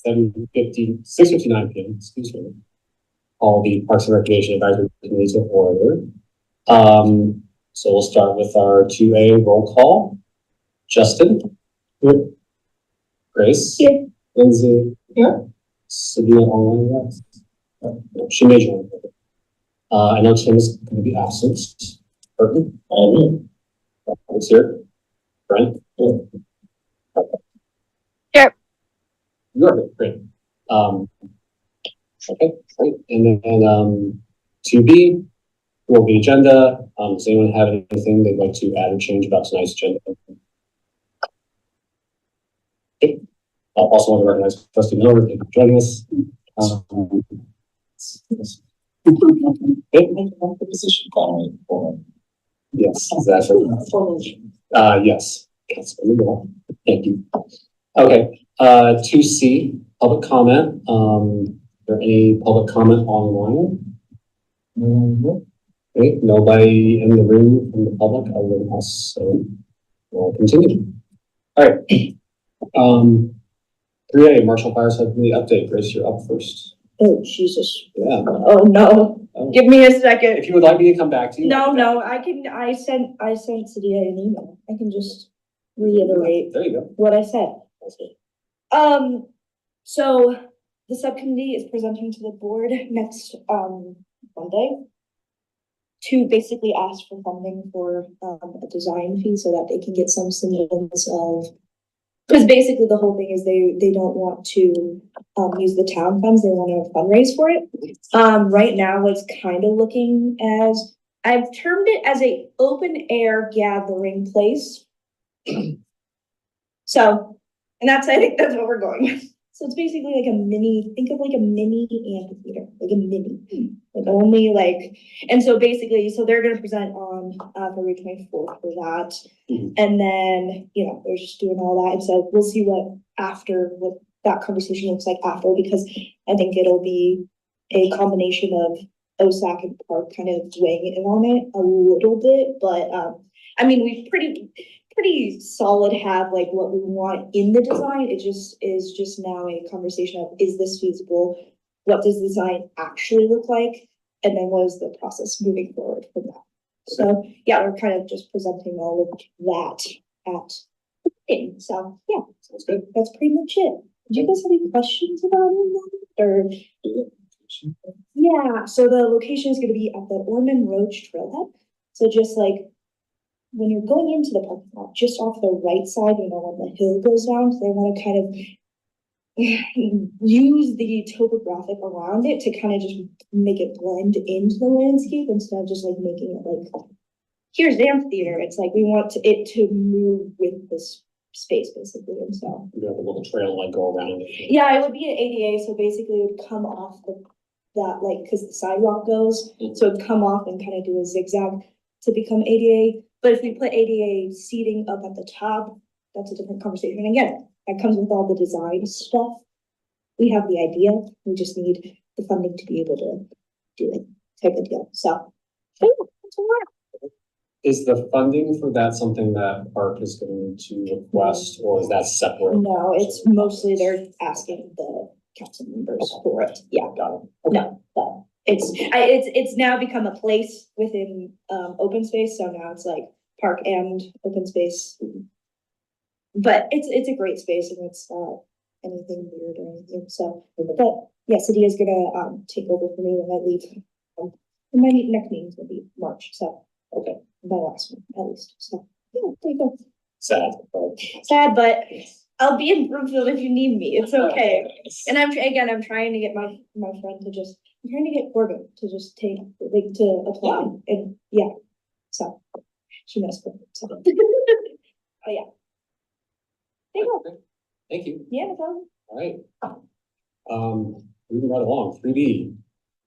6:59 p.m. Excuse me. All the Parks and Recreation Advisory Committee to order. So we'll start with our 2A roll call. Justin. Here. Grace. Here. Lindsay. Here. Sabina online. Yes. She made you. I know Tim is going to be absent. Burton. Who's here? Brent. Here. You're here. Great. Okay, great. And then 2B will be agenda. Does anyone have anything they'd like to add or change about tonight's agenda? Okay. I also want to recognize Trustee Miller. Thank you for joining us. The position following for. Yes, exactly. Yes. Thank you. Okay. 2C, public comment. Is there any public comment online? Okay, nobody in the room from the public other than us, so we'll continue. All right. 3A, Marshall Fire Subcommittee update. Grace, you're up first. Oh, Jesus. Yeah. Oh, no. Oh. Give me a second. If you would like me to come back to you. No, I sent Sadia an email. I can just reiterate There you go. what I said. So the subcommittee is presenting to the board next Monday to basically ask for funding for a design fee so that they can get some semblance of, because basically the whole thing is they don't want to use the town funds, they want to fundraise for it. Right now it's kind of looking as, I've termed it as a open air gathering place. So, and I think that's what we're going with. So it's basically like a mini, think of like a mini amphitheater, like a mini, like only like, and so basically, so they're going to present on February 24th for that. And then, you know, they're just doing all that. And so we'll see what that conversation looks like after, because I think it'll be a combination of OSAC and PARC kind of weighing in on it a little bit. But I mean, we've pretty solid have like what we want in the design. It just is just now a conversation of, is this feasible? What does the design actually look like? And then what is the process moving forward from that? So yeah, we're kind of just presenting all of that at the thing. So yeah, sounds good. That's pretty much it. Do you guys have any questions about it? Or yeah, so the location is going to be at the Ormond Roach Trailhead. So just like when you're going into the parking lot, just off the right side, you know, when the hill goes down, so they want to kind of use the topographic around it to kind of just make it blend into the landscape instead of just like making it like, here's the amphitheater. It's like we want it to move with this space basically. And so you have a little trail like go around it. Yeah, it would be an ADA, so basically it would come off that like, because the sidewalk goes, so it'd come off and kind of do a zigzag to become ADA. But if we put ADA seating up at the top, that's a different conversation. And again, that comes with all the design stuff. We have the idea, we just need the funding to be able to do it, type of deal. So yeah, that's a lot. Is the funding for that something that PARC is going to request, or is that separate? No, it's mostly they're asking the council members for it. Yeah, got it. Okay. No, but it's now become a place within open space. So now it's like park and open space. But it's a great space and it's not anything weird or anything. So, but yeah, Sadia is gonna take over for me when I leave. My next meeting is gonna be March. So okay, my last one at least. So yeah, there you go. Sad, but I'll be in Brookfield if you need me. It's okay. And I'm trying to get my friend to just. I'm trying to get Corbin to just take to apply and yeah. So she knows Corbin. So. Oh yeah. There you go. Thank you. Yeah, no problem. All right. Moving right along. 3B.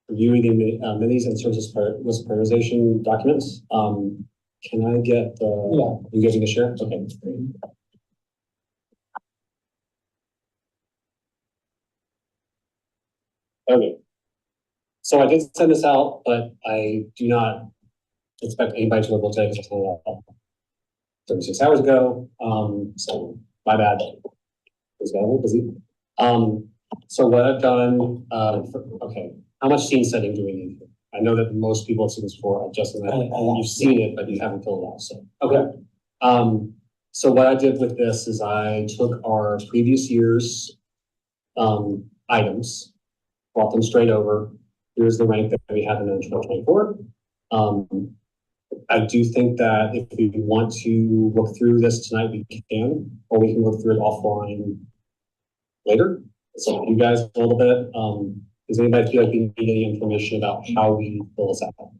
Reviewing the minis and services list prioritization documents. Can I get the? You guys going to share? Okay. Okay. So I did send this out, but I do not expect anybody to look today because I sent it out 36 hours ago. So my bad. It's got a little busy. So what I've done, okay, how much scene setting do we need? I know that most people have seen this before, Justin, you've seen it, but you haven't filled it out, so, okay. So what I did with this is I took our previous year's items, brought them straight over. Here's the rank that we have in 2024. I do think that if we want to look through this tonight, we can, or we can look through it offline later. So you guys a little bit. Does anybody feel like we need any information about how we fill this out?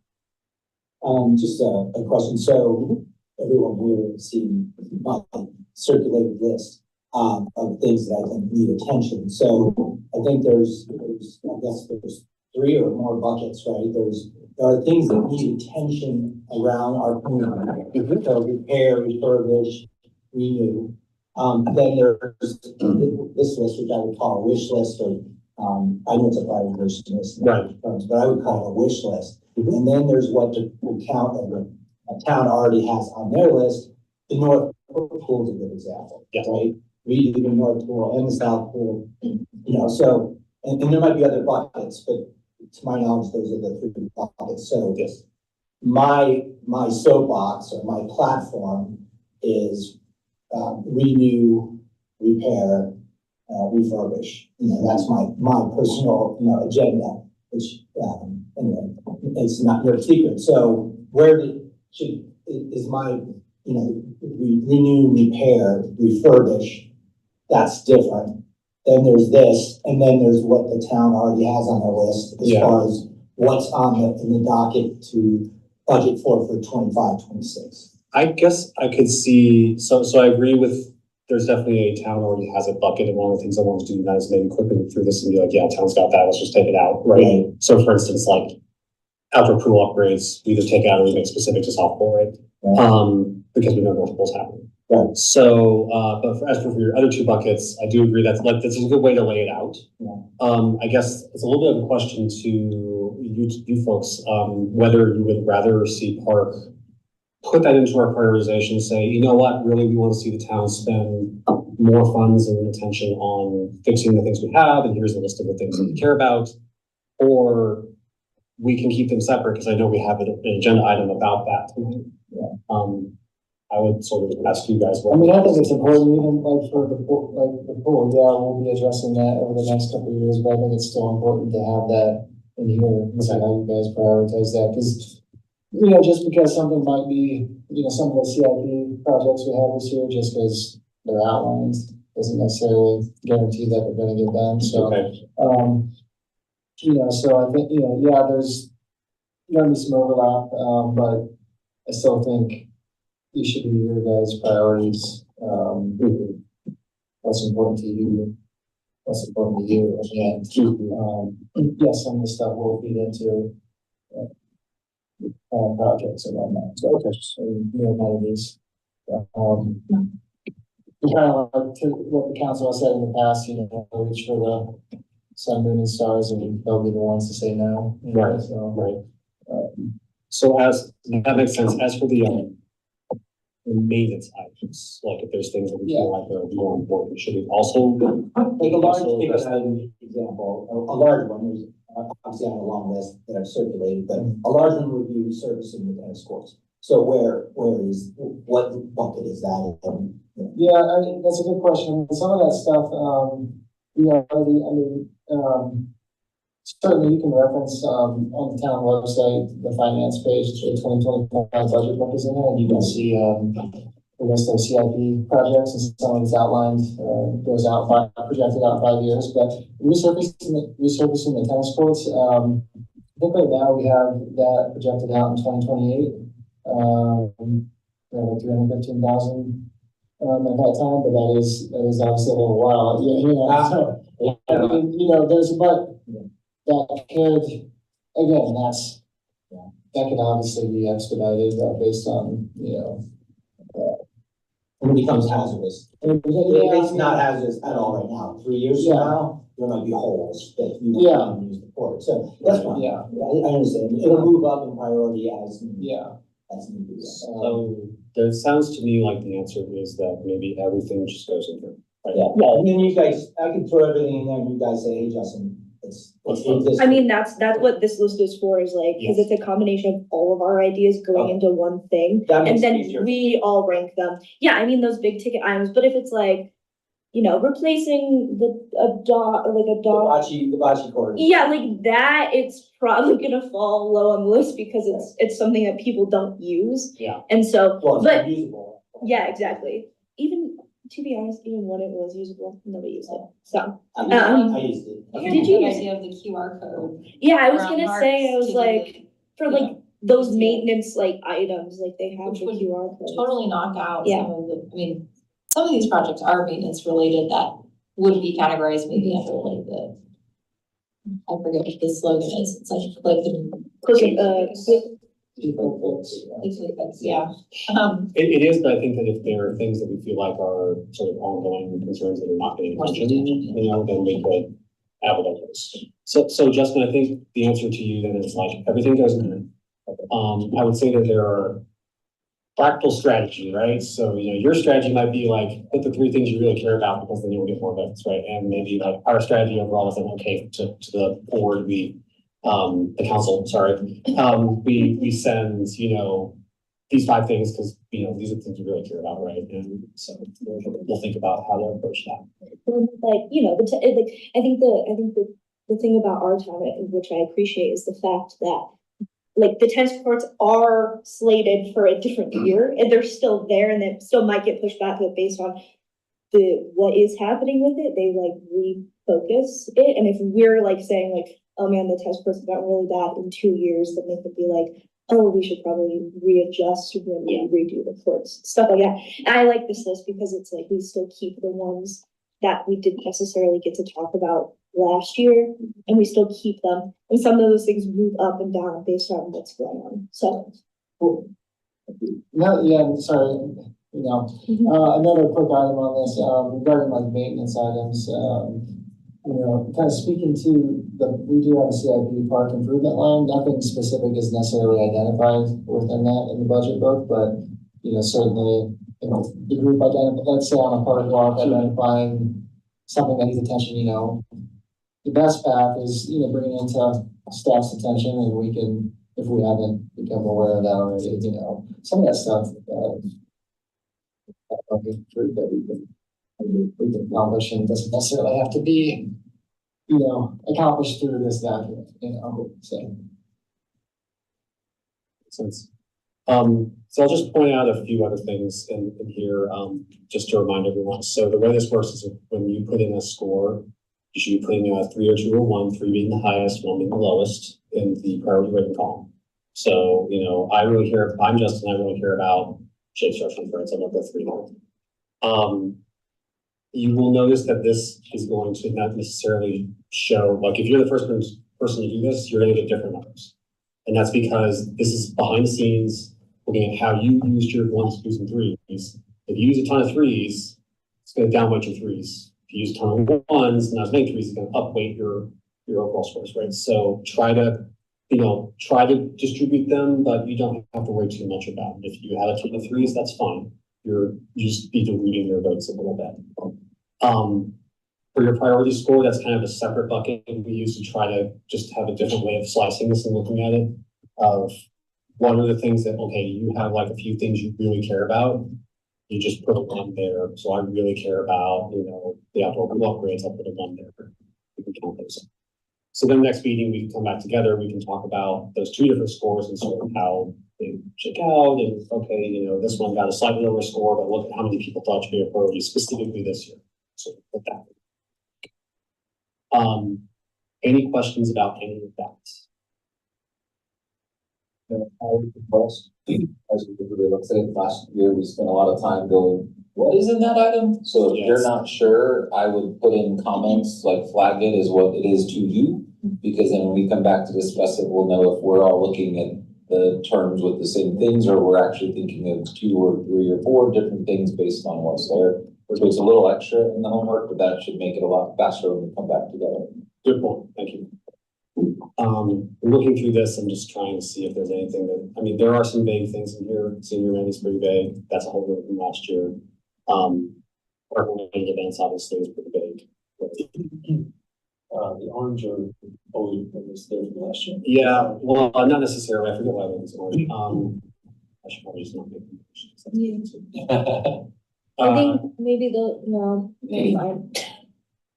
Just a question. So everyone here has seen my circulated list of things that I think need attention. So I think there's three or more buckets, right? There are things that need attention around our community. So repair, refurbish, renew. Then there's this list, which I would call a wish list, or I know it's a prioritization list, Right. But I would call it a wish list. And then there's what the town already has on their list. The North Pool is a good example, Yes. right? We do the North Pool and the South Pool, so, and there might be other buckets, but to my knowledge, those are the three buckets. So Yes. my soapbox or my platform is renew, repair, refurbish. That's my personal, agenda, which, anyway, it's not your secret. So is my, renew, repair, refurbish, that's different. Then there's this, and then there's what the town already has on their list as far as what's in the docket to budget for 25-26. I guess I could see, so I agree with, there's definitely a town already has a bucket, and one of the things I want to do now is maybe quickly look through this and be like, yeah, town's got that, let's just take it out, right? So for instance, like outdoor pool upgrades, we either take it out or we make specific to softball, right? Because we know North Pool's happening. Right. So, but as for your other two buckets, I do agree that's a good way to lay it out. Yeah. I guess it's a little bit of a question to you folks, whether you would rather see PARC put that into our prioritization, say, you know what, really, we want to see the town spend more funds and attention on fixing the things we have, and here's the list of the things that we care about, or we can keep them separate, because I know we have an agenda item about that tonight. Yeah. I would sort of ask you guys. I think it's important, even like for the pool, we'll be addressing that over the next couple of years, but I think it's still important to have that in here, and see how you guys prioritize that, because, just because something might be, some of the CIP projects we have this year, just because they're outlined, doesn't necessarily guarantee that they're gonna get done, so. Okay. So I think, there's gonna be some overlap, but I still think these should be your guys' priorities. What's important to you, what's important to you, and yes, some of the stuff will feed into projects and whatnot. So, okay, so amenities. Kind of like to what the council has said in the past, reach for the sun, moon, and stars, and they'll be the ones to say no. Right. So, right. So as that makes sense, as for the maintenance items, like if there's things that we feel like are more important, should we also Like a large, take an example, a large one, there's obviously on a long list that I've circulated, but a large one would be resurfacing the tennis courts. So what bucket is that in? Yeah, that's a good question. Some of that stuff, certainly you can reference, on the town website, the finance page, the 2025 budget book is in there, and you can see, the list of CIP projects, and some of it's outlined, goes out projected out 5 years, but resurfacing the tennis courts, I think right now we have that projected out in 2028, like 315,000. At that time, but that is obviously a little while, so, there's that could, again, that could obviously be expedited, based on, When it becomes hazardous. It's not hazardous at all right now. 3 years from now, there might be holes that you can't use the court, so that's fine. Yeah. I understand, it'll move up in priority as needed. So it sounds to me like the answer is that maybe everything just goes in here. right? Yeah, and then you guys, I can throw everything in there and you guys say, hey, Justin, let's do this. I mean, that's what this list is for, is like, because it's a combination of all of our ideas going into one thing. That makes And then it easier. we all rank them. Yeah, I mean, those big ticket items, but if it's like, you know, replacing a dog, The bocce court. yeah, like that, it's probably gonna fall low on the list because it's something that people don't use. Yeah. And so, Well, it's but unusable. yeah, exactly. Even, to be honest, even when it was usable, nobody used it, so. I used it. Did you use idea of the QR code? Yeah, I was around gonna say, I parks was to do like, for like yeah. those Yeah. maintenance like items, like they have Which the would QR code. Totally knock out Yeah. some of the, I mean, some of these projects are maintenance related that would be categorized maybe under like the, I forget what the slogan is, it's like the. Yeah. It is, but I think that if there are things that we feel like are sort of ongoing concerns that are not getting attention, you know, then we could advocate those. So Justin, I think the answer to you then is like, everything goes in. I would say that there are practical strategy, right? So, you know, your strategy might be like, put the 3 things you really care about because then you'll get more votes, right? And maybe like our strategy overall is like, okay, to the board, the council, sorry, we send, you know, these 5 things because, you know, these are the things we really care about, right? And so we'll think about how to approach that. Like, you know, like, I think the thing about our town, which I appreciate, is the fact that like the tennis courts are slated for a different year and they're still there and they still might get pushed back, but based on what is happening with it, they like refocus it. And if we're like saying like, oh man, the tennis courts got really bad in 2 years, then they could be like, oh, we should probably readjust when we redo the courts, stuff like that. And I like this list because it's like, we still keep the ones that we didn't necessarily get to talk about last year, and we still keep them. And some of those things move up and down based on what's going on, so. Cool. No, yeah, I'm sorry, you know, another quick item on this, regarding like maintenance items, you know, kind of speaking to we do have a CIP park improvement line, nothing specific is necessarily identified within that in the budget book, but, you know, certainly, you know, the group let's say on a park walk, identifying something that needs attention, you know, the best path is, you know, bringing it into staff's attention and we can, if we haven't become aware of that already, you know, some of that stuff, that we can accomplish and it doesn't necessarily have to be, you know, accomplished through this document, you know, so. Makes sense. So I'll just point out a few other things in here, just to remind everyone. So the way this works is when you put in a score, you should be putting a 3 or 2 or 1, 3 being the highest, 1 being the lowest in the priority rating column. So, you know, I'm Justin, I really care about shape structure inference. I'm at the 3 now. You will notice that this is going to not necessarily show, like if you're the first person to do this, you're going to get different numbers. And that's because this is behind the scenes, looking at how you used your 1s, 2s, and 3s. If you use a ton of 3s, it's going to downweight your 3s. If you use a ton of 1s, not as many 3s, it's going to upweight your overall scores, right? So try to distribute them, but you don't have to worry too much about it. If you have a ton of 3s, that's fine. You just be diluting your votes a little bit. For your priority score, that's kind of a separate bucket we use to try to just have a different way of slicing this and looking at it. Of what are the things that, okay, you have like a few things you really care about, you just put a 1 there. So I really care about, you know, the outdoor pool upgrades, I'll put a 1 there. We can count those. So then next meeting, we can come back together, we can talk about those 2 different scores and sort of how they check out, and okay, you know, this one got a slightly lower score, but look at how many people thought to be a priority specifically this year. So put that. Any questions about any of that? I would request, as we really looked at it last year, we spent a lot of time going, what is in that item? So if you're not sure, I would put in comments, like flag it as what it is to you. Because then when we come back to discuss it, we'll know if we're all looking at the terms with the same things, or we're actually thinking of 2 or 3 or 4 different things based on what's there. So it's a little extra in the homework, but that should make it a lot faster when we come back together. Good point, thank you. Looking through this, I'm just trying to see if there's anything that, I mean, there are some vague things in here. Senior man is pretty vague. That's a whole group from last year. park-related events obviously is pretty big. The orange or, was there from last year? Yeah, well, not necessarily, I forget why it was orange, I should probably just not make. I think maybe no, maybe fine.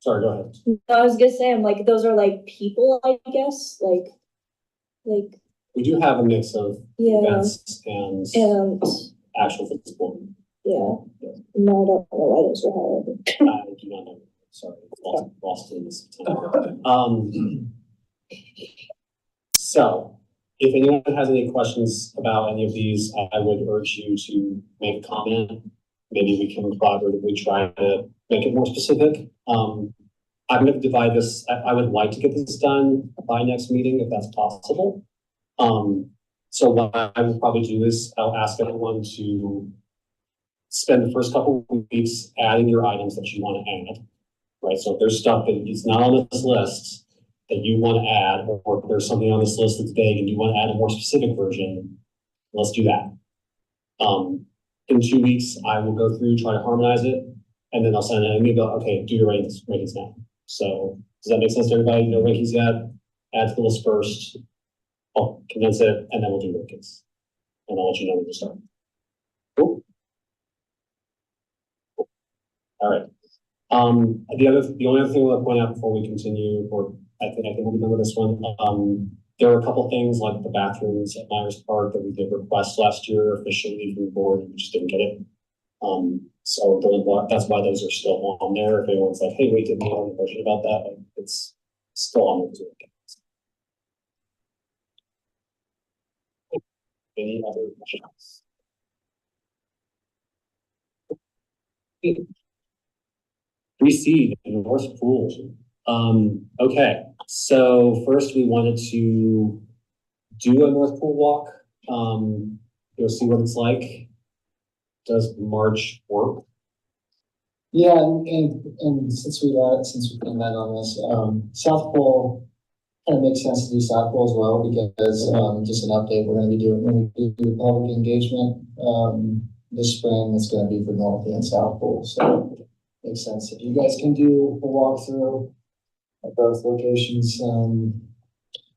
Sorry, go ahead. I was gonna say, I'm like, those are like people, I guess, like, We do have a mix of yeah, events and and, actual physical. yeah. No, I don't know why those were highlighted. I do not know, sorry, lost in this. So, if anyone has any questions about any of these, I would urge you to make a comment. Maybe we can collaboratively try to make it more specific. I'm gonna divide this, I would like to get this done by next meeting if that's possible. So what I will probably do is I'll ask everyone to spend the first couple of weeks adding your items that you want to add, right? So if there's stuff that is not on this list that you want to add, or if there's something on this list that's vague and you want to add a more specific version, let's do that. In 2 weeks, I will go through, try to harmonize it, and then I'll send it and maybe go, okay, do your rankings now. So does that make sense to everybody? No rankings yet? Add to the list first. I'll condense it, and then we'll do rankings. And I'll let you know when to start. Cool. All right. The only other thing I'll point out before we continue, or I think we'll be done with this one. There were a couple things like the bathrooms at Myers Park that we did request last year officially from the board, and we just didn't get it. So that's why those are still on there. If anyone's like, hey, wait, didn't we have a motion about that? Like, it's still on there too. Any other questions? Reseed North Pool. Okay, so first we wanted to do a North Pool walk. You'll see what it's like. Does March work? Yeah, and since we came out on this, South Pole kind of makes sense to do South Pole as well, because, just an update, when we do public engagement, this spring, it's gonna be for North and South Pole, so makes sense. If you guys can do a walkthrough at both locations,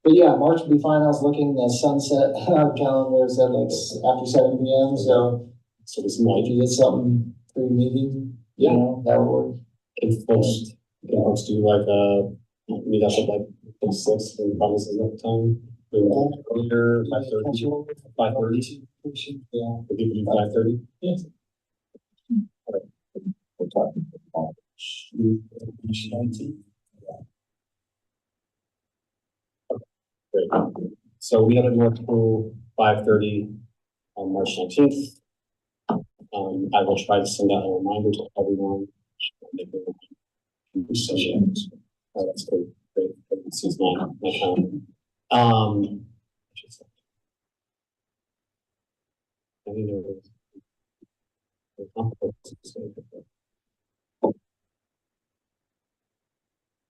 but yeah, March will be fine. I was looking at the sunset calendar, is at like after 7 p.m. So this might if you did something pre-meeting, you know, that would work. if folks do like meet up at like 6 and promises at the time. Earlier, 5:30. 5:30. Yeah. If people do 5:30. Yeah. All right. We're talking about March 19th. Great. So we have a North Pool 5:30 on March 19th. I will try to send out a reminder to everyone. Oh, that's great. Great. This is my calendar.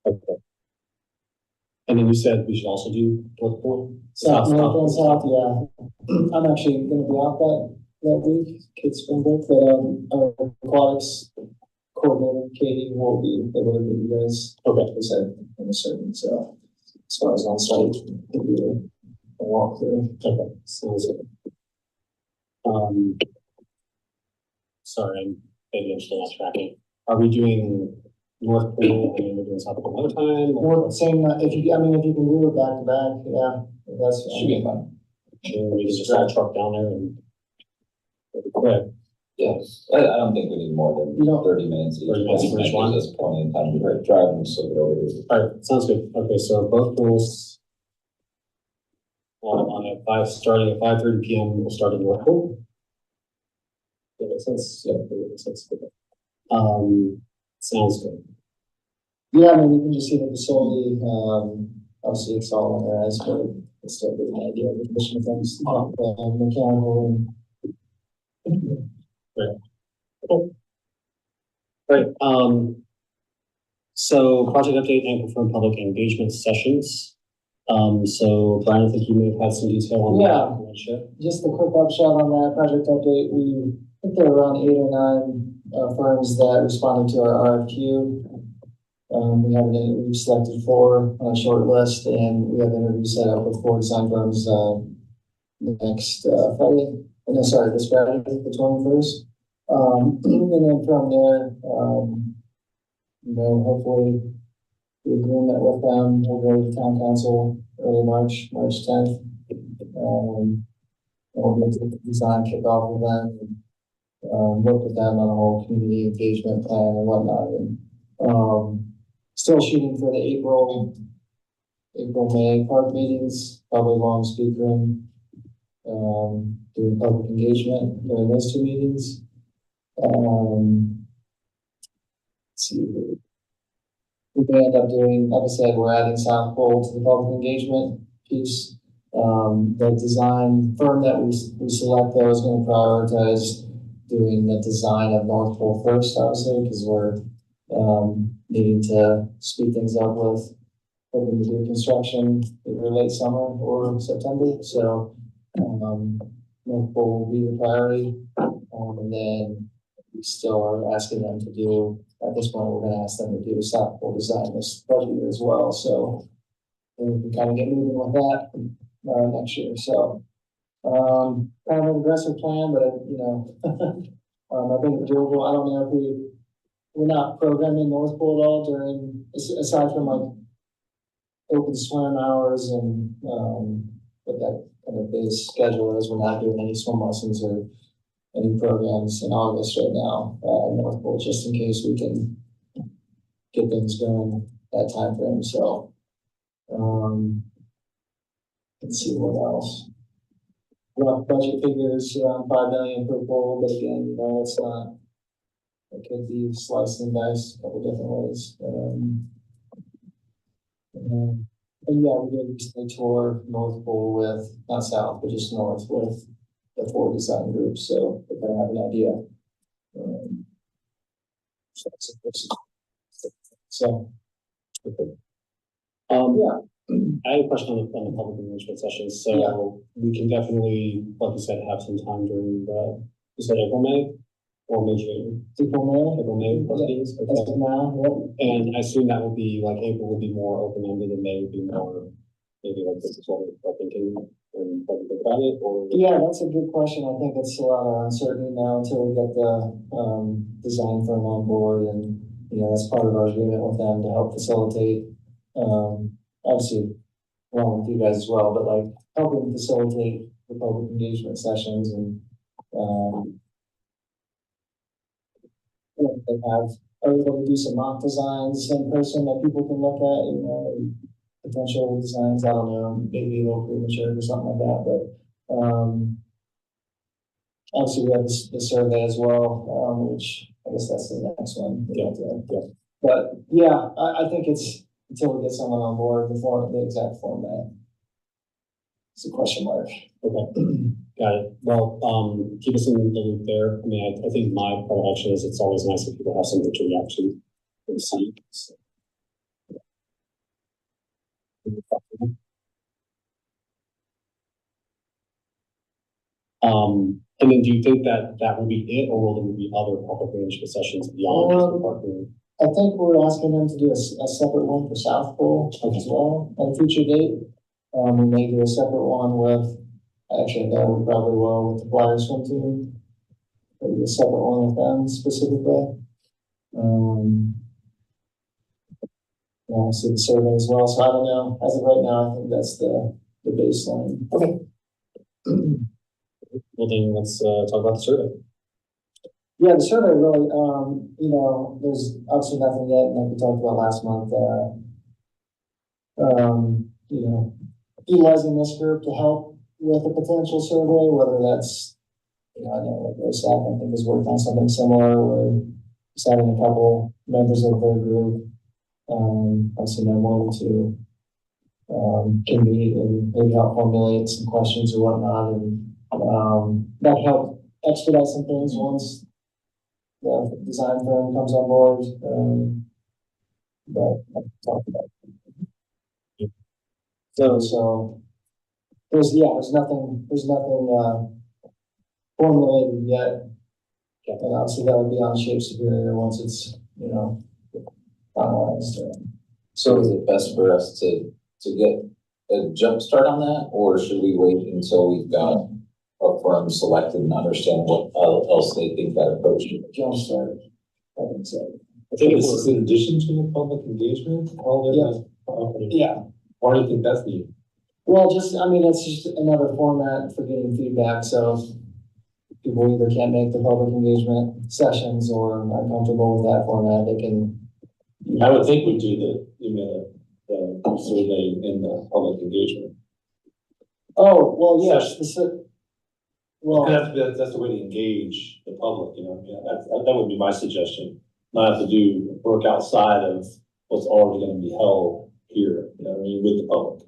Okay. And then you said we should also do North Pool? North and South, yeah. I'm actually gonna be out that week, kids spring break, but, our aquatics coordinator, Katie, will be able to give you guys. Okay. They said in a certain, so as far as on site, it'll be a walkthrough. Okay, sounds good. Sorry, maybe I'm still not tracking. Are we doing North Pool and then we're doing South Pool another time? Or same, if you can do it back to back, yeah, that's. Should be fun. And we can just add a truck down there and. Quick. Yes, I don't think we need more than You don't- 30 minutes. 30 minutes for each one? That's plenty of time to drive and slip it over here. All right, sounds good. Okay, so both pools. On at starting at 5:30 p.m. We'll start in North Pool. That makes sense. Yeah, that makes sense. Sounds good. Yeah, I mean, you can just see the facility, obviously it's all on there as, but it's still a good idea of the mission things, mechanical and. Right, so project update and confirm public engagement sessions. So Brian, I think you may have had some detail on that. Yeah. You wanna share? Just a quick upshot on that project update, I think there are around 8 or 9 firms that responded to our RFQ. We've selected 4 on a short list, and we have interviews set up with 4 design firms, next, Friday, this Friday, the 21st. And then from there, hopefully the agreement with them will go to town council early March 10th. And we'll get the design kickoff with them, and work with them on a whole community engagement plan and whatnot. And, still shooting for the April-May PARC meetings, probably long speak room, doing public engagement during those 2 meetings. Let's see. We may end up doing, like I said, we're adding South Pole to the public engagement piece. The design firm that we select though is going to prioritize doing the design of North Pole first, obviously, because we're needing to speed things up with hoping to do construction either late summer or September. So North Pole will be the priority, and then we still are asking them to do. At this point, we're going to ask them to do a South Pole design this budget year as well. So we can kind of get moving with that next year. So kind of an aggressive plan, but I think doable. I don't know if we're not programming North Pole at all during, aside from like open swim hours and what that kind of base schedule is. We're not doing any swim lessons or any programs in August right now at North Pole, just in case we can get things going that time frame. So let's see what else. Rough budget figures around $5 million per pole, but again, it's not. It could be sliced and diced a couple different ways. And yeah, we did recently tour North Pole with, not South, but just North with the 4 design groups, so they kind of have an idea. Yeah. I have a question on the public engagement sessions. So we can definitely, like you said, have some time during you said April, May, or May, June? April, May, meetings. Okay. And I assume that would be like April would be more open-ended and May would be more, maybe like this is what we're thinking and what we think about it, or? Yeah, that's a good question. I think it's a lot of uncertainty now until we get the design firm on board, and that's part of our agreement with them to help facilitate. Obviously, along with you guys as well, but like helping facilitate the public engagement sessions and they are able to do some mock designs in person that people can look at, potential designs. I don't know, maybe a little premature or something like that, but obviously we have the survey as well, which I guess that's the next one. But yeah, I think it's until we get someone on board before the exact format. It's a question mark. Okay. Got it. Well, keep us in the loop there. I mean, I think my predilection is it's always nice if people have something to react to and see. So. And then do you think that will be it, or will there be other public engagement sessions beyond the parking? I think we're asking them to do a separate one for South Pole as well at a future date. We may do a separate one with, actually, no, we probably will with the Flyer swim team. Maybe a separate one with them specifically. I see the survey as well, so I don't know. As of right now, I think that's the baseline. Okay. Well, then let's talk about the survey. Yeah, the survey really, there's obviously nothing yet, like we talked about last month. Utilizing this group to help with a potential survey, whether that's, I know like OSAC, I think is working on something similar, where just having a couple members of their group, obviously no more than 2, can meet and maybe help formulate some questions or whatnot, and that help expedite some things once the design firm comes on board. But I'll talk about it. So there's nothing formulated yet. And obviously that would be on Shape Superior once it's, finalized. So is it best for us to get a jump start on that, or should we wait until we've got a firm selected and understand what else they think that approach should be? Jumpstart, I think so. I think this is in addition to the public engagement, all of it. Yeah. Why do you think that's needed? Well, it's just another format for getting feedback, so people either can't make the public engagement sessions or are comfortable with that format, they can. I would think we do the survey in the public engagement. Oh, well, yes, well, That's the way to engage the public, that would be my suggestion. Not have to do work outside of what's already gonna be held here, with the public.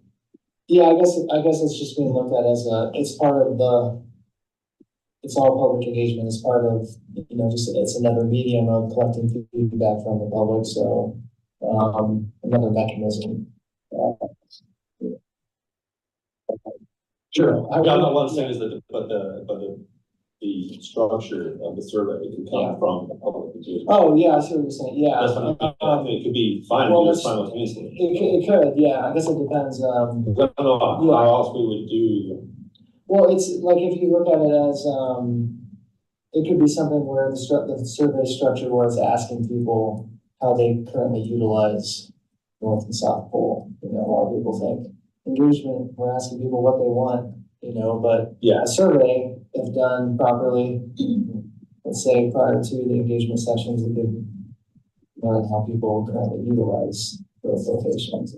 yeah, I guess it's just being looked at as it's part of it's all public engagement, it's part of, it's another medium of collecting feedback from the public, so, another mechanism. Sure. I'm not one saying is that, the structure of the survey can come from the public engagement. Oh, yeah, I see what you're saying, yeah. That's what it could be fine, Well, to do it that's- simultaneously. It could, yeah, I guess it depends, I don't know how else we would do. well, it's like if you look at it as, it could be something where the survey is structured where it's asking people how they currently utilize North and South Pole. A lot of people think engagement, we're asking people what they want, but Yeah. a survey, if done properly, let's say prior to the engagement sessions, it could learn how people currently utilize those locations.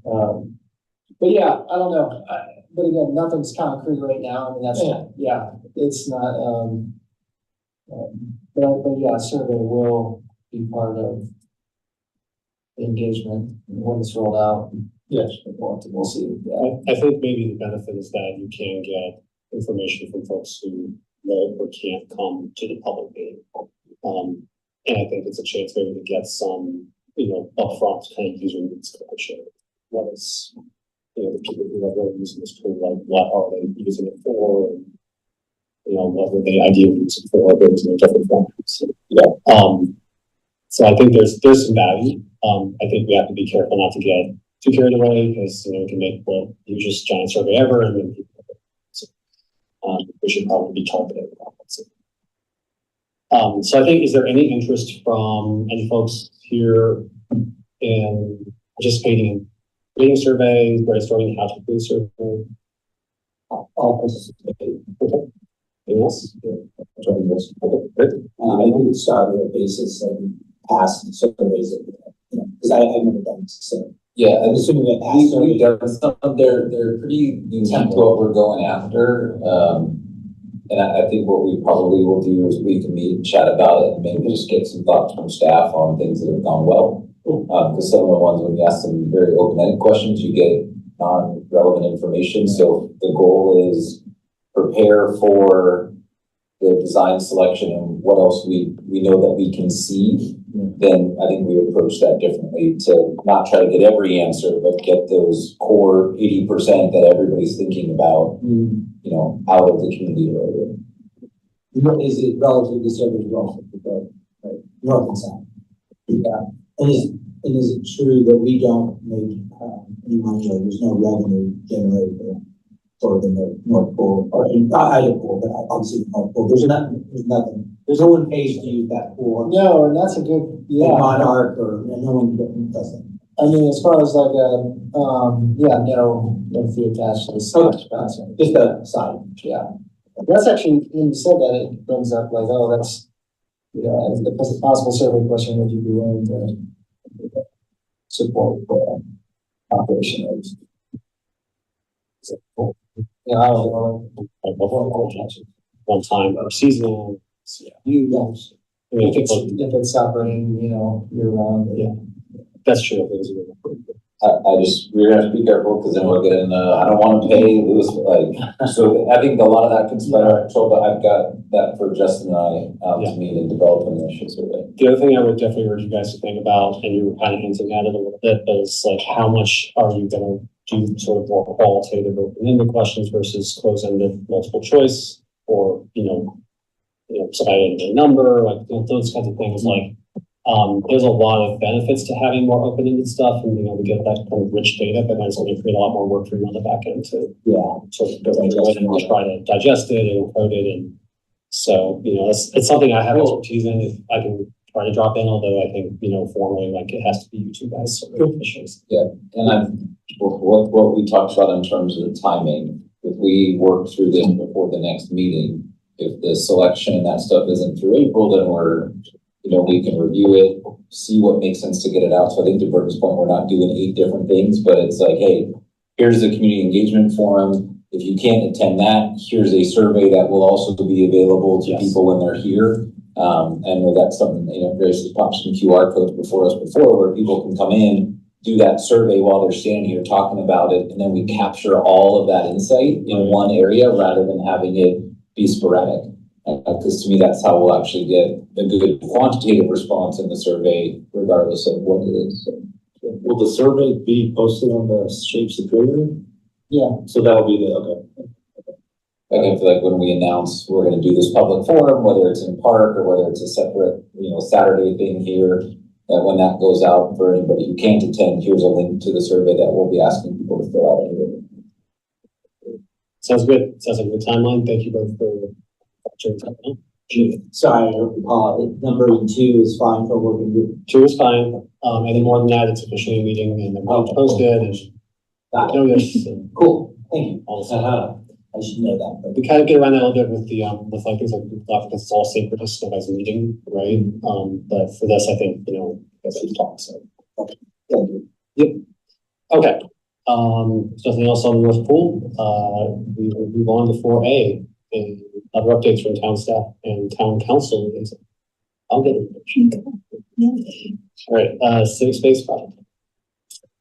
But yeah, I don't know. But again, nothing's concrete right now. I mean, it's not, but yeah, survey will be part of the engagement when it's rolled out. Yes. We'll see. Yeah. I think maybe the benefit is that you can get information from folks who won't or can't come to the public meeting. And I think it's a chance maybe to get some, upfront kind of user needs collection. What is, the people who are really using this tool, like what are they using it for? And, what would they ideally use it for? There was no different formats. So I think there's some value. I think we have to be careful not to get too carried away because, we can make the hugest giant survey ever and then people. So, we should probably be targeted. So I think, is there any interest from any folks here in participating in reading surveys, brainstorming how to do a survey? All participate. Okay. Anything else? Join this. Okay, good. I think it started with a basis of past surveys, because I've never done this, so. Yeah, I'm assuming that past we've surveys. done some, they're pretty unique to what we're going after. And I think what we probably will do is we can meet and chat about it and maybe just get some thoughts from staff on things that have gone well. Because some of the ones, when you ask them very open-ended questions, you get non-relevant information. So the goal is prepare for the design selection and what else we know that we can see. Then I think we approach that differently to not try to get every answer, but get those core 80% that everybody's thinking about, out of the community area. Is it relative to surveys relative to both, right? North and south? Yeah. And is it true that we don't make any money, or there's no revenue generated for the North Pole, or either pool, but obviously the North Pole, there's nothing. There's no one pays to use that pool. No, and that's a good, Like Monarch, or no one does it. I mean, as far as like no fee attached to this. Just a side. Yeah. That's actually, when you said that, it brings up like, oh, that's, as a possible survey question, would you be willing to support the operation of? Yeah, I don't know. One time or seasonal. I mean, I think If it's operating, year round. Yeah. That's true. We're gonna be careful because then we're getting, I don't want to pay Lewis, so I think a lot of that can spend our control, but I've got that for Justin and I, to meet and develop an initial survey. The other thing I would definitely urge you guys to think about, and you were kind of hinting at it a little bit, is like how much are you gonna do sort of more qualitative open-ended questions versus close-ended multiple choice, or, somebody didn't get a number, like, those kinds of things, like, there's a lot of benefits to having more open-ended stuff and being able to get that kind of rich data, but then it's going to create a lot more work for you on the back end to, sort of go into it and try to digest it and encode it. And so, it's something I have expertise in. If I can try to drop in, although I think, formally, like, it has to be you two guys sort of officials. Yeah, and what we talked about in terms of the timing, if we work through this before the next meeting, if the selection and that stuff isn't through April, then we can review it, see what makes sense to get it out. So I think to Burton's point, we're not doing 8 different things, but it's like, hey, here's the community engagement forum. If you can't attend that, here's a survey that will also be available to people when they're here. And that's something, Grace has popped some QR codes before us before where people can come in, do that survey while they're standing here talking about it. And then we capture all of that insight in one area rather than having it be sporadic. Because to me, that's how we'll actually get a good quantitative response in the survey, regardless of what it is. So, Will the survey be posted on the Shape Superior? Yeah. So that'll be okay. I feel like when we announce we're going to do this public forum, whether it's in PARC or whether it's a separate, Saturday thing here, that when that goes out for anybody who can't attend, here's a link to the survey that we'll be asking people to fill out anyway. Sounds good. Sounds like a good timeline. Thank you both for sharing that. Sorry, number 2 is fine for working group. 2 is fine. Any more than that, it's officially a meeting and then we'll post it and notice and Cool, thank you. all this stuff. I should know that, but We kind of get around that a little bit with the with like things like Google Docs because it's all synchronous, nobody's meeting, right? But for this, I think guys have to talk. So thank you. yep. Okay. There's nothing else on North Pool. We will move on to 4A and other updates from town staff and town council. I'll get it. All right. Civic space project.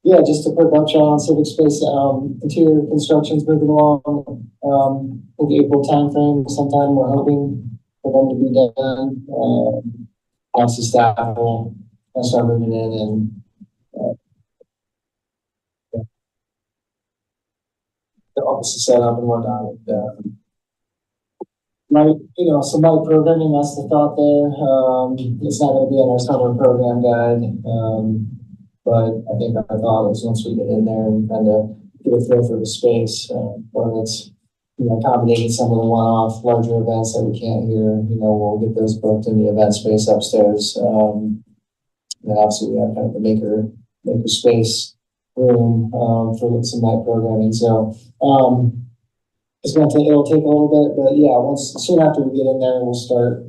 Yeah, just a quick upshot on civic space, interior construction's moving along, in the April timeframe, sometime we're hoping for them to be done. Once the staff will start moving in and, the office is set up and whatnot. Some light programming, that's the thought there. It's not gonna be in our summer program guide. But I think our thought is once we get in there and kind of get a feel for the space, whether it's, accommodating some of the one-off larger events that we can't hear, we'll get those booked in the event space upstairs. And obviously we have kind of the maker space room, for some light programming. So, it'll take a little bit, but yeah, soon after we get in there, we'll start,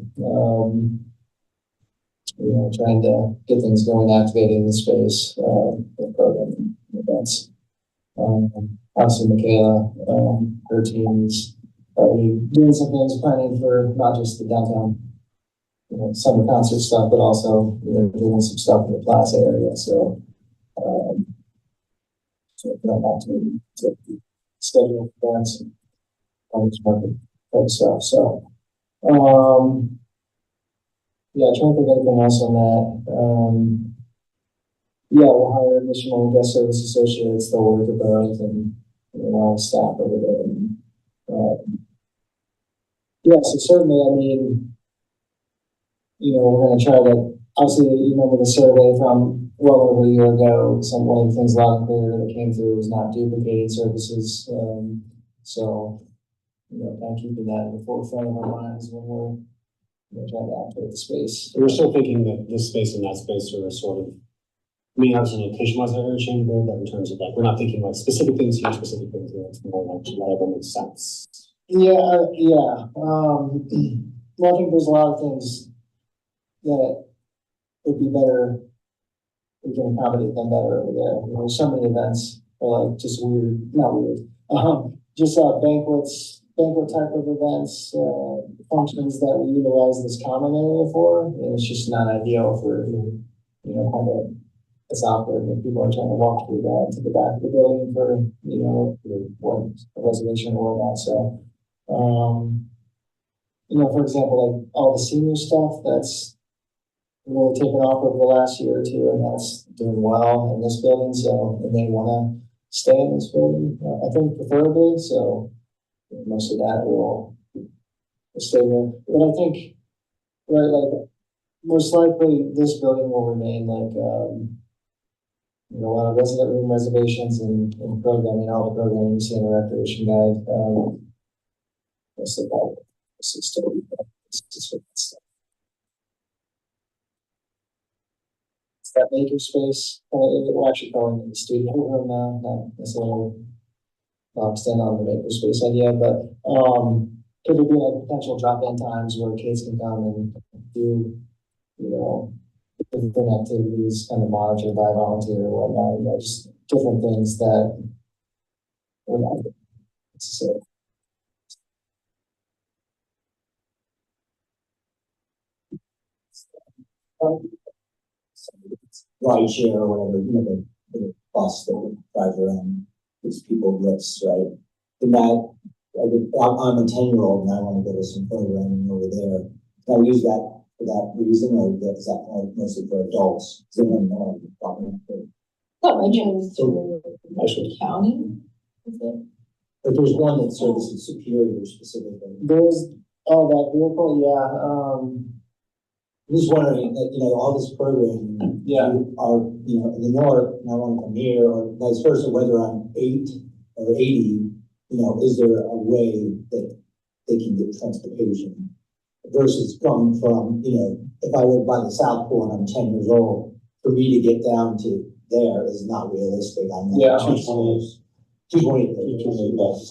trying to get things going, activating the space, the programming events. Obviously Michaela, her team is already doing some things, planning for not just the downtown, summer concert stuff, but also, doing some stuff in the plaza area. So, to schedule events and farmers market type stuff. So, yeah, trying to think of anything else on that. Yeah, we'll hire additional guest service associates, they'll work with those and staff over there. And, yeah, so certainly, we're gonna try to, obviously, you remember the survey from well over a year ago, one of the things loud and clear that came through was not duplicating services. So, kind of keeping that in the forefront of our minds when we're trying to activate the space. We're still thinking that this space and that space are sort of, obviously location-wise they're interchangeable, but in terms of like, we're not thinking like specific things here, specific things here. It's more like whatever makes sense. Yeah. Well, I think there's a lot of things that would be better. We can accommodate them better over there. So many events are like just not weird. Just banquet type of events, functions that we utilize this common area for, and it's just not ideal for, kind of, it's awkward when people are trying to walk through that to the back of the building for, a reservation or whatnot. So, for example, like all the senior stuff that's really taken off over the last year or two, and that's doing well in this building. So, and they want to stay in this building, I think preferably. So, most of that will stay there. But I think, right, like, most likely this building will remain like, you know, a lot of resident room reservations and programming, all the programming you see in the recreation guide, what's the ball? This is still, this is what it's stuff. It's that maker space, we're actually calling it the studio room now, not necessarily extend on the maker space idea, but, could there be like potential drop-in times where kids can come and do, you know, different activities kind of monitored by volunteer or whatnot, you know, just different things that we're not necessarily. Ride share or whatever, you know, the bus that drives around, these people lifts, right? And that, I'm a 10-year-old and I want to go to some programming over there. Can I use that for that reason, or is that mostly for adults? Does anyone know what I'm talking about? What, right now, through county? Is it? But there's one that services Superior specifically. There's, oh, that vehicle, yeah, I'm just wondering that, you know, all this programming. Yeah. Are, you know, in the north, and I want to come here, or vice versa, whether I'm 8 or 80, you know, is there a way that they can get transportation? Versus coming from, you know, if I live by the South Pole and I'm 10 years old, for me to get down to there is not realistic. I'm not. Yeah. 220 bucks.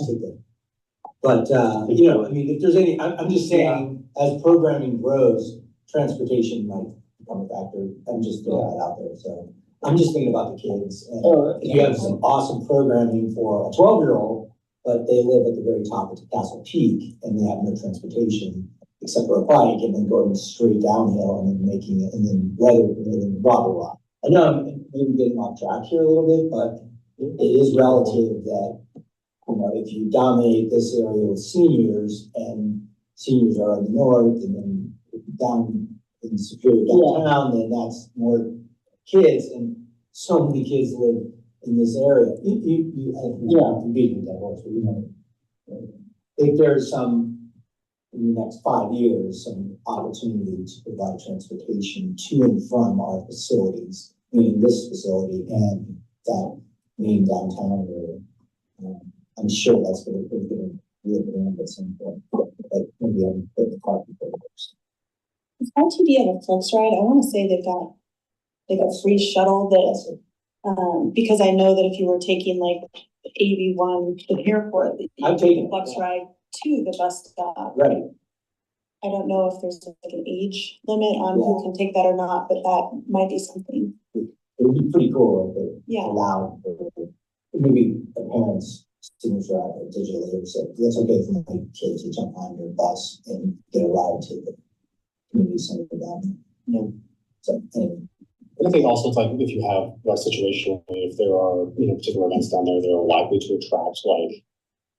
But, you know, I mean, if there's any, I'm just saying, as programming grows, transportation might become a factor. I'm just throwing that out there. So I'm just thinking about the kids. And if you have some awesome programming for a 12-year-old, but they live at the very top of Castle Peak and they have no transportation except for a bike, and then going straight downhill and then making it, and then weather permitting, blah, blah, blah. I know I'm maybe getting off track here a little bit, but it is relative that, you know, if you dominate this area with seniors and seniors are in the north and then down in Superior downtown, then that's more kids, and so many kids live in this area. I'm beating that horse, but you know, if there's some, in the next 5 years, some opportunity to provide transportation to and from our facilities, meaning this facility and that main downtown area. I'm sure that's going to live around at some point, but maybe I'm putting the cart before the horse. Does RTD have a flex ride? I want to say they've got like a free shuttle that, because I know that if you were taking like AV1 to the airport, I've taken a flex ride to the bus stop. Right. I don't know if there's like an age limit on who can take that or not, but that might be something. It would be pretty cool if they Yeah. allowed maybe the parents signature out digitally or say, that's okay for my kids to jump on your bus and get a ride to the community center down. Yeah. So anyway. I think also it's like if you have like situationally, if there are, you know, particular events down there, they're likely to attract like,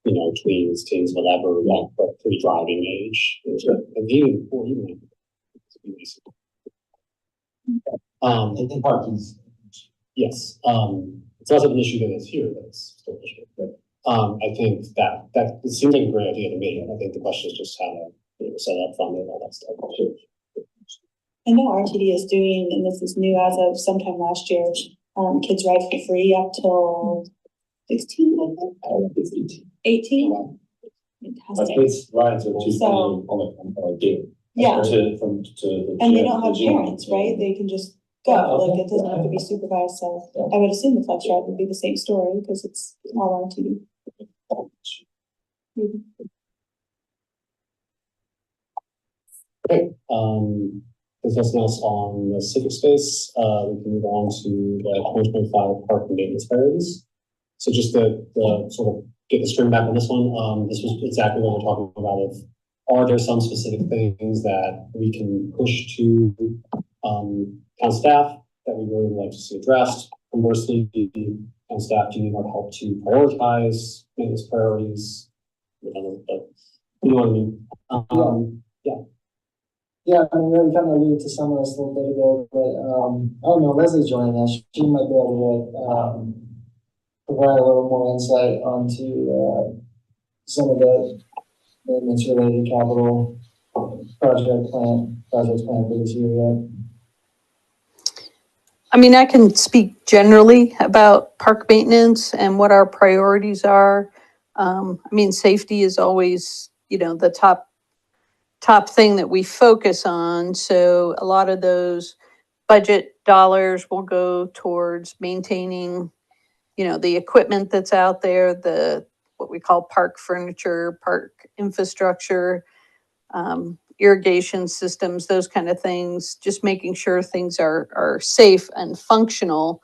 you know, tweens, teens, whatever, like but pre-driving age. And even or even And parking's. yes. It's less of an issue than it's here, but it's still an issue. But I think that it seems like a great idea to me. I think the question is just how to, you know, set up, fund it, all that stuff. I know RTD is doing, and this is new as of sometime last year, kids ride for free up till 16, I think. 18? Fantastic. It's rides are So- on game. Yeah, From to. and they don't have parents, right? They can just go, like it doesn't have to be supervised, so I would assume the flex ride would be the same story, because it's all RTD. Mhm. If there's nothing else on the civic space, we can move on to the 2025 park and maintenance priorities. So just the sort of get the string back on this one. This was exactly what we're talking about of, are there some specific things that we can push to town staff that we really would like to see addressed? Conversely, town staff, do you need our help to prioritize maintenance priorities? But you know what I mean? Yeah, I mean, we kind of alluded to some of this a little bit ago, but, I don't know, Leslie's joining us. She might be able to, provide a little more insight onto, some of the maintenance related capital projects planned for this year yet? I mean, I can speak generally about park maintenance and what our priorities are. I mean, safety is always, the top thing that we focus on. So a lot of those budget dollars will go towards maintaining, the equipment that's out there, what we call park furniture, park infrastructure, irrigation systems, those kind of things, just making sure things are safe and functional.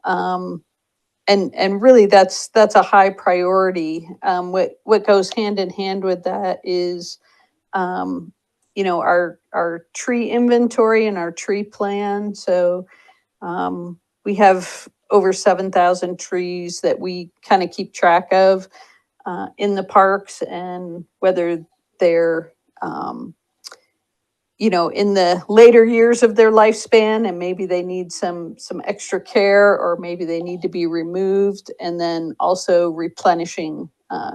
And really that's a high priority. What goes hand in hand with that is, our tree inventory and our tree plan. So we have over 7,000 trees that we kind of keep track of in the parks, and whether they're in the later years of their lifespan and maybe they need some extra care, or maybe they need to be removed, and then also replenishing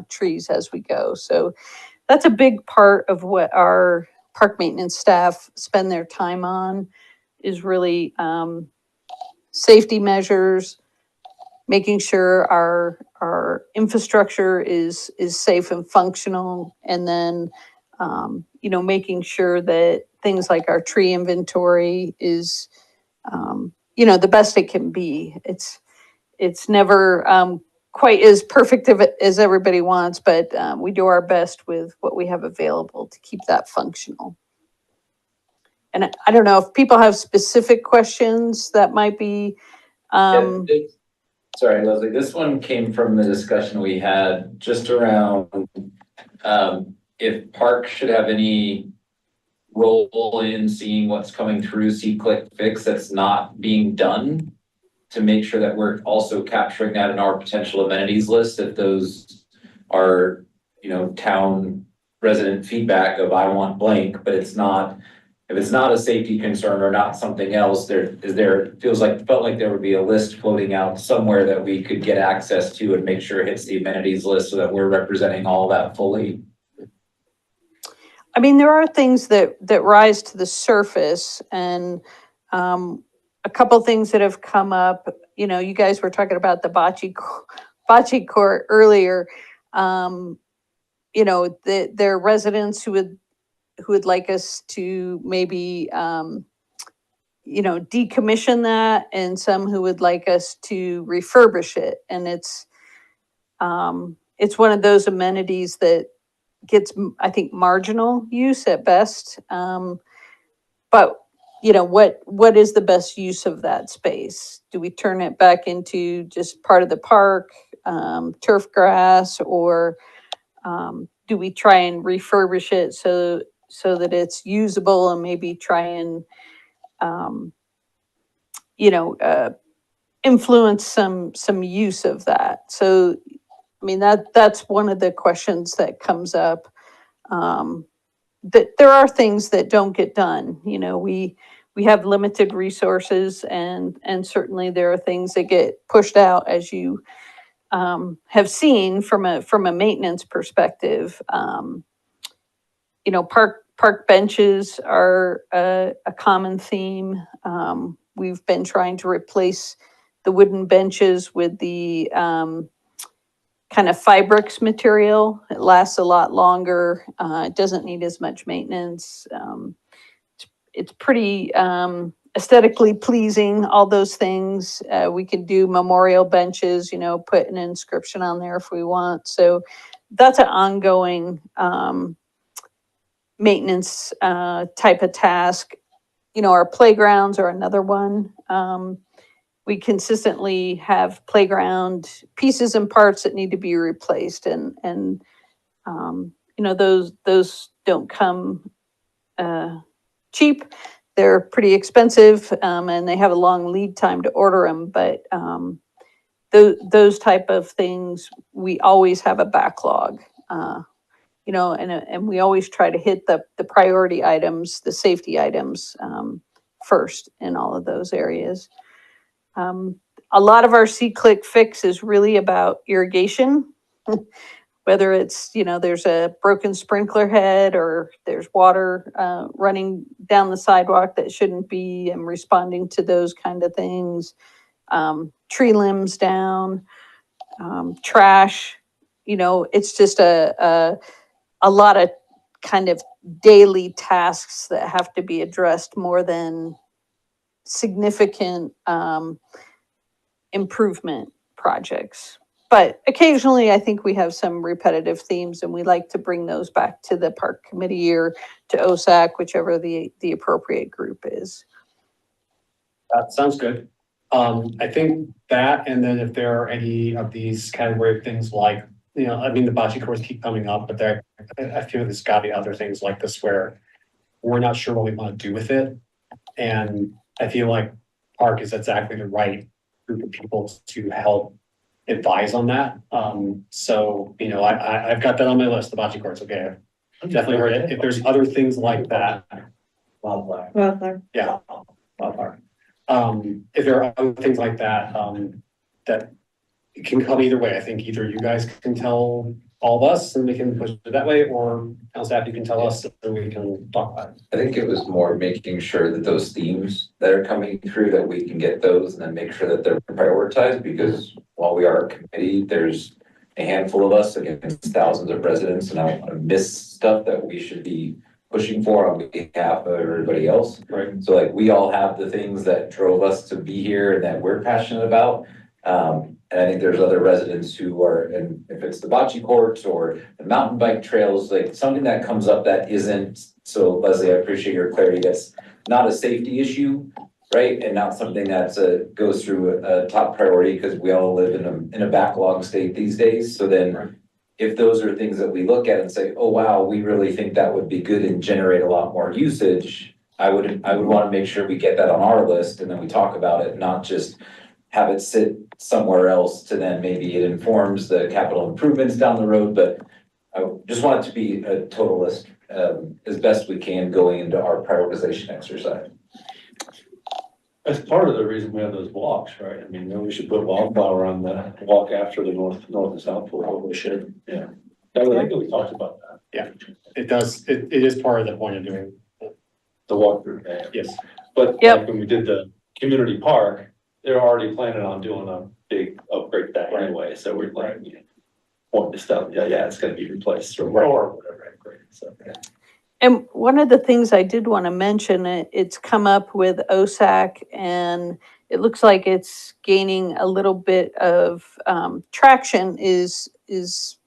trees as we go. So that's a big part of what our park maintenance staff spend their time on, is really safety measures, making sure our infrastructure is safe and functional, and then making sure that things like our tree inventory is the best it can be. It's never quite as perfect as everybody wants, but we do our best with what we have available to keep that functional. And I don't know if people have specific questions that might be. Sorry, Leslie, this one came from the discussion we had just around if Park should have any role in seeing what's coming through See Click Fix that's not being done, to make sure that we're also capturing that in our potential amenities list, if those are, town resident feedback of I want blank, but it's not. If it's not a safety concern or not something else, felt like there would be a list floating out somewhere that we could get access to and make sure it hits the amenities list so that we're representing all that fully. I mean, there are things that rise to the surface, and a couple things that have come up. You guys were talking about the bocce court earlier. There are residents who would like us to maybe decommission that, and some who would like us to refurbish it. And it's one of those amenities that gets, I think, marginal use at best. But what is the best use of that space? Do we turn it back into just part of the park, turf grass, or do we try and refurbish it so that it's usable, and maybe try and influence some use of that? So I mean, that's one of the questions that comes up. That there are things that don't get done. We have limited resources, and certainly there are things that get pushed out, as you have seen from a maintenance perspective. Park benches are a common theme. We've been trying to replace the wooden benches with the kind of Fibrix material. It lasts a lot longer. It doesn't need as much maintenance. It's pretty aesthetically pleasing, all those things. We could do memorial benches, put an inscription on there if we want. So that's an ongoing maintenance type of task. Our playgrounds are another one. We consistently have playground pieces and parts that need to be replaced, and those don't come cheap. They're pretty expensive, and they have a long lead time to order them. But those type of things, we always have a backlog. And we always try to hit the priority items, the safety items first in all of those areas. A lot of our See Click Fix is really about irrigation. whether it's, there's a broken sprinkler head or there's water running down the sidewalk that shouldn't be, and responding to those kind of things. Tree limbs down, trash, it's just a lot of kind of daily tasks that have to be addressed more than significant improvement projects. But occasionally, I think we have some repetitive themes, and we like to bring those back to the park committee or to OSAC, whichever the appropriate group is. That sounds good. I think that, and then if there are any of these category of things like, the bocce courts keep coming up, but I feel there's gotta be other things like this where we're not sure what we want to do with it. And I feel like Park is exactly the right group of people to help advise on that. So, I've got that on my list, the bocce courts, okay. I've definitely heard it. If there's other things like that. Wildflower. Yeah, wildfire. If there are other things like that, that it can come either way. I think either you guys can tell all of us and we can push it that way, or town staff, you can tell us and we can talk about it. I think it was more making sure that those themes that are coming through, that we can get those and then make sure that they're prioritized, because while we are a committee, there's a handful of us against thousands of residents, and I don't want to miss stuff that we should be pushing for on behalf of everybody else. Right. So like, we all have the things that drove us to be here and that we're passionate about. And I think there's other residents who are, and if it's the bocce courts or the mountain bike trails, like something that comes up that isn't, so Leslie, I appreciate your clarity, that's not a safety issue, right? And not something that's goes through a top priority, because we all live in a backlog state these days. So then if those are things that we look at and say, oh, wow, we really think that would be good and generate a lot more usage, I would want to make sure we get that on our list and then we talk about it, not just have it sit somewhere else to then maybe it informs the capital improvements down the road. But I just want it to be a total list as best we can going into our prioritization exercise. That's part of the reason we have those walks, right? I mean, maybe we should put wildflower on the walk after the north and south pole. Probably we should. Yeah. I think we talked about that. Yeah, it does. It is part of the point of doing. The walkthrough. Yes. But Yep. like when we did the community park, they're already planning on doing a big upgrade that Right. anyway. So we're like, pointing to stuff. Yeah, it's gonna be replaced or whatever. Upgrade. So, yeah. And one of the things I did want to mention, it's come up with OSAC, and it looks like it's gaining a little bit of traction, is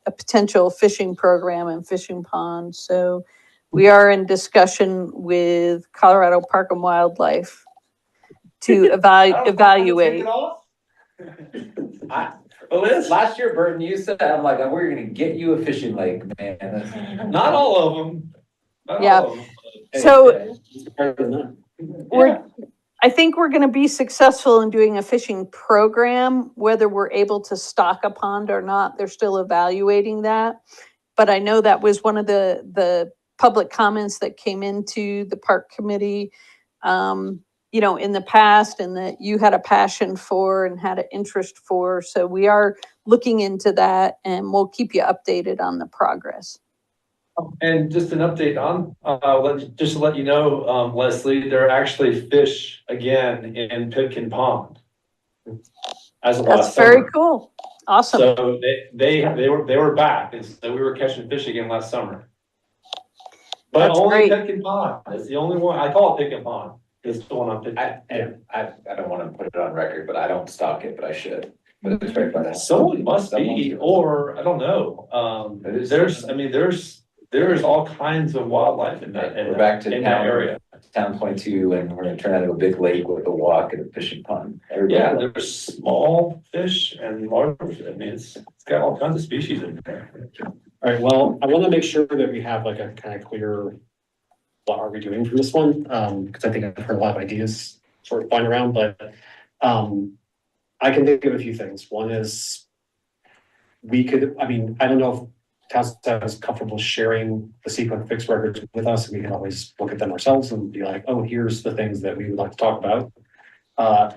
a potential fishing program and fishing pond. So we are in discussion with Colorado Park and Wildlife to evaluate. Last year, Burton, you said, I'm like, we're gonna get you a fishing lake, man. Not all of them. Not Yeah. all of them. So Yeah. I think we're going to be successful in doing a fishing program. Whether we're able to stock a pond or not, they're still evaluating that. But I know that was one of the public comments that came into the park committee, in the past, and that you had a passion for and had an interest for. So we are looking into that, and we'll keep you updated on the progress. And just an update on, just to let you know, Leslie, there are actually fish again in Pitkin Pond. As of That's last summer. very cool. Awesome. So they were back, and so we were catching fish again last summer. But That's only great. Pitkin Pond, it's the only one, I call it Pitkin Pond, it's the one on Pitkin. I don't want to put it on record, but I don't stock it, but I should. But it's right by that. Someone must be, or I don't know, there's all kinds of wildlife in that, We're back to in that town, area. town 22, and we're gonna turn that into a big lake with a walk and a fishing pond. Yeah, there's small fish and large, it's got all kinds of species in there. All right, well, I want to make sure that we have like a kind of clear, what are we doing for this one? Because I think I've heard a lot of ideas sort of flying around, but I can think of a few things. One is I don't know if town staff is comfortable sharing the sequence fixed records with us, and we can always look at them ourselves and be like, oh, here's the things that we would like to talk about.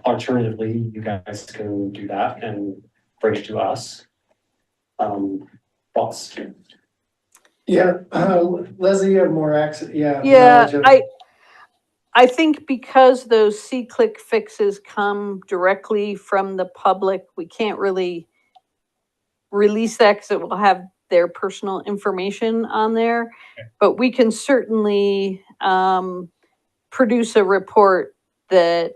Alternatively, you guys can do that and bring it to us. Thoughts? Yeah, Leslie, you have more access, yeah. Yeah, knowledge of- I think because those C-click fixes come directly from the public, we can't really release that because it will have their personal information on there. But we can certainly produce a report that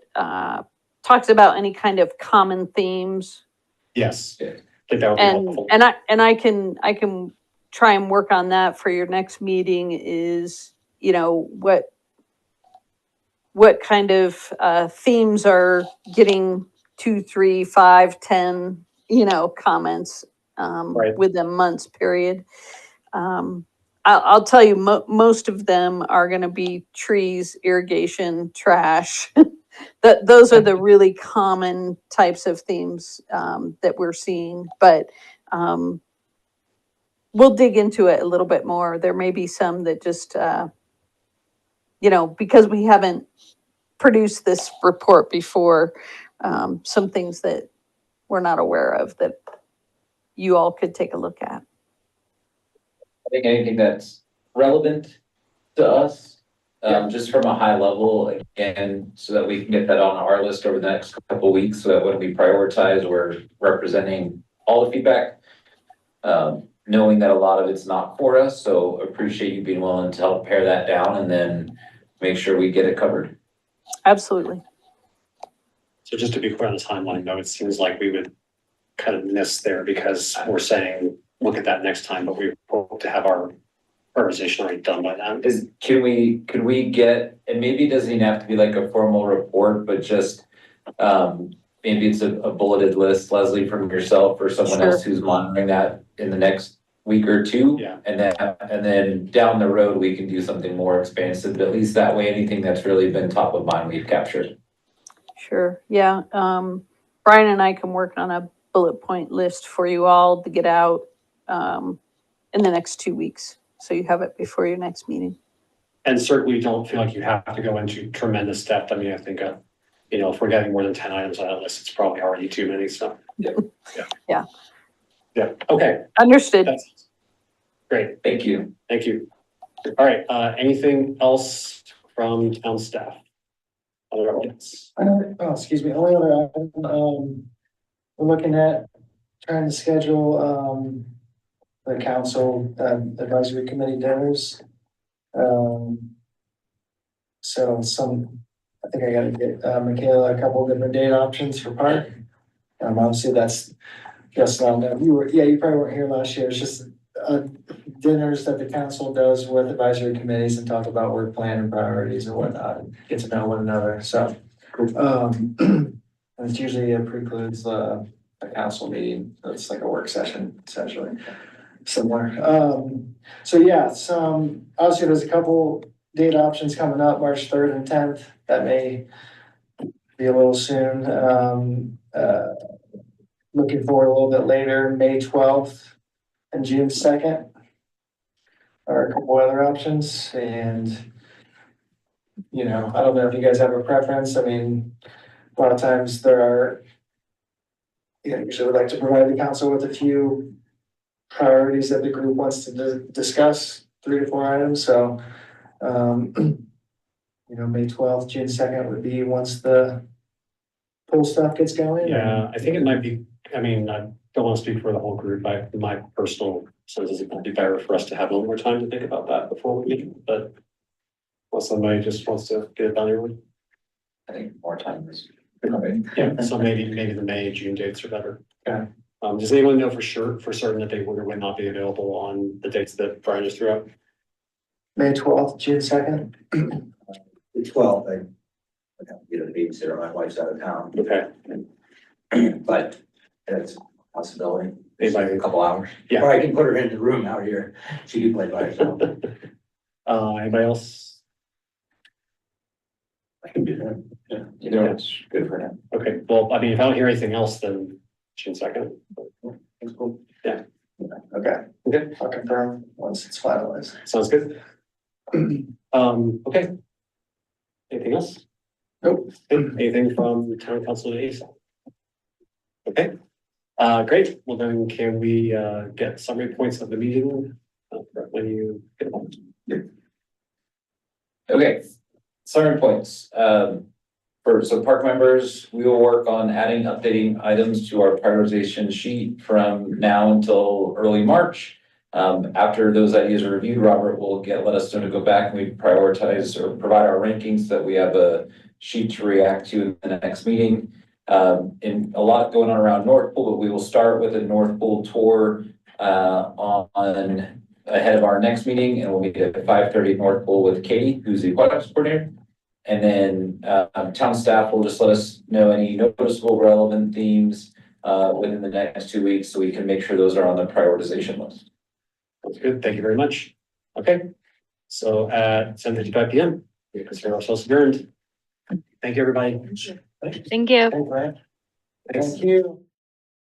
talks about any kind of common themes. Yes, I think that would be helpful. And I can try and work on that for your next meeting is, you know, what kind of themes are getting 2, 3, 5, 10, you know, comments Right. with a month's period. I'll tell you, most of them are going to be trees, irrigation, trash. Those are the really common types of themes that we're seeing, but we'll dig into it a little bit more. There may be some that just, you know, because we haven't produced this report before, some things that we're not aware of that you all could take a look at. I think anything that's relevant to us, just from a high level, again, so that we can get that on our list over the next couple of weeks, so that when we prioritize, we're representing all the feedback. Knowing that a lot of it's not for us, so appreciate you being willing to help pare that down and then make sure we get it covered. Absolutely. So just to be clear on the timeline, though, it seems like we would kind of miss there because we're saying, look at that next time, but we hope to have our prioritization already done by then. Could we get, and maybe it doesn't even have to be like a formal report, but just, maybe it's a bulleted list, Leslie, from yourself or someone else who's monitoring that in the next week or two. Yeah. And then down the road, we can do something more expansive, but at least that way, anything that's really been top of mind, we've captured. Sure. Yeah. Brian and I can work on a bullet point list for you all to get out in the next 2 weeks. So you have it before your next meeting. And certainly don't feel like you have to go into tremendous depth. I mean, I think, you know, if we're getting more than 10 items on that list, it's probably already too many, so. Yeah. Yeah. Yeah, okay. Understood. That's great. Thank you. Thank you. All right, anything else from town staff? Other audience? Excuse me, only other item, we're looking at trying to schedule, the council, advisory committee dinners. So I think I gotta get, Michaela, a couple different date options for PARC. Obviously that's just, you probably weren't here last year, it's just, dinners that the council does with advisory committees and talk about work plan and priorities and whatnot, and get to know one another, so. And it usually precludes a council meeting, so it's like a work session essentially, similar. So yeah, obviously there's a couple date options coming up, March 3rd and 10th, that may be a little soon. Looking forward a little bit later, May 12th and June 2nd are a couple other options, and you know, I don't know if you guys have a preference. I mean, a lot of times there are, you know, usually would like to provide the council with a few priorities that the group wants to discuss, 3 to 4 items, so you know, May 12th, June 2nd would be once the poll stuff gets going. Yeah, I think it might be, I mean, I don't want to speak for the whole group, my personal sense is it might be better for us to have a little more time to think about that before we meet, but unless somebody just wants to get it done early. I think more time is. Yeah, so maybe the May, June dates are better. Okay. Does anyone know for certain that they would or would not be available on the dates that Brian just threw out? May 12th, June 2nd. The 12th, I would have to get a babysitter, my wife's out of town, Okay. but that's a possibility. Maybe A couple hours. Yeah. Or I can put her in the room out here, she can play by herself. Anybody else? I can do that. Yeah, either one's good for now. Okay, well, I mean, if I don't hear anything else, then June 2nd. That's cool. Yeah. Okay. Okay. I'll confirm once it's finalized. Sounds good. Okay. Anything else? Nope. Anything from town council liaison? Okay. Great. Well, then can we, get summary points of the meeting when you get them? Okay, summary points. So park members, we will work on adding, updating items to our prioritization sheet from now until early March. After those ideas are reviewed, Robert will let us know to go back and we prioritize or provide our rankings so that we have a sheet to react to in the next meeting. And a lot going on around North Pool, but we will start with a North Pool tour on ahead of our next meeting, and we'll meet at 5:30 at North Pool with Katie, who's the aquatics coordinator. And then town staff will just let us know any noticeable relevant themes within the next 2 weeks, so we can make sure those are on the prioritization list. That's good. Thank you very much. Okay. So at 7:55 PM, we consider ourselves adjourned. Thank you, everybody. Thank you. Thanks, Ryan. Thanks. Thank you.